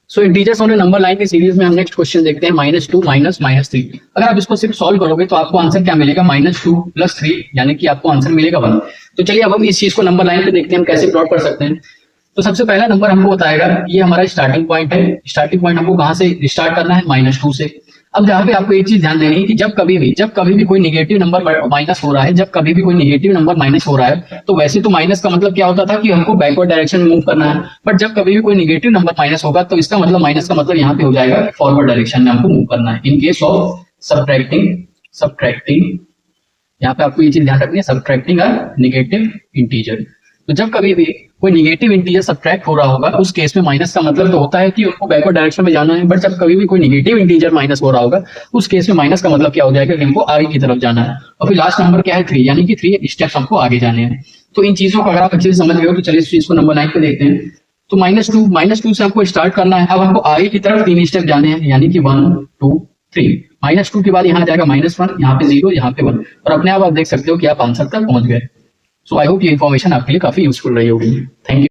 So integers on number line की series में हम नेक्स्ट क्वेश्चन देखते हैं -2 -3। अगर आप इसको सिर्फ सॉल्व करोगे तो आपको आंसर क्या मिलेगा, -2 + 3, यानी कि आपको आंसर मिलेगा 1। तो चलिए अब हम इस चीज को नंबर लाइन पे देखते हैं हम कैसे प्लॉट कर सकते हैं। तो सबसे पहला नंबर हमको बताएगा ये हमारा स्टार्टिंग पॉइंट है। स्टार्टिंग पॉइंट हमको कहाँ से स्टार्ट करना है, -2 से। अब जहाँ पे आपको एक चीज ध्यान देनी है कि जब कभी भी कोई निगेटिव नंबर माइनस हो रहा है, जब कभी भी कोई निगेटिव नंबर माइनस हो रहा है, तो वैसे तो माइनस का मतलब क्या होता था कि हमको बैकवर्ड डायरेक्शन में मूव करना है। बट जब कभी भी कोई निगेटिव नंबर माइनस होगा तो इसका मतलब माइनस का मतलब यहाँ पे हो जाएगा फॉरवर्ड डायरेक्शन में हमको मूव करना है। इन केस ऑफ सब्ट्रैक्टिंग यहाँ पे आपको ये चीज ध्यान रखनी है, सब्ट्रैक्टिंग अ निगेटिव इंटीजर। तो जब कभी भी कोई निगेटिव इंटीजर सब्ट्रैक्ट हो रहा होगा उस केस में माइनस का मतलब तो होता है कि उनको बैकवर्ड डायरेक्शन में जाना है। बट जब कभी भी कोई निगेटिव इंटीजर माइनस हो रहा होगा उस केस में माइनस का मतलब क्या हो जाएगा कि हमको आगे की तरफ जाना है। और फिर लास्ट नंबर क्या है, 3, यानी कि 3 स्टेप्स हमको आगे जाने हैं। तो इन चीजों को अगर आप अच्छे से समझ गए हो तो चलिए इस चीज को नंबर 9 पे देखते हैं। तो -2 से हमको स्टार्ट करना है। अब हमको आगे की तरफ 3 स्टेप जाने हैं, यानी कि 1 2 3। -2 के बाद यहाँ आ जाएगा -1, यहाँ पे 0, यहाँ पे 1, और अपने आप देख सकते हो कि आप आंसर तक पहुंच गए। सो आई होप ये इन्फॉर्मेशन आपके लिए काफी यूजफुल रही होगी। Thank you.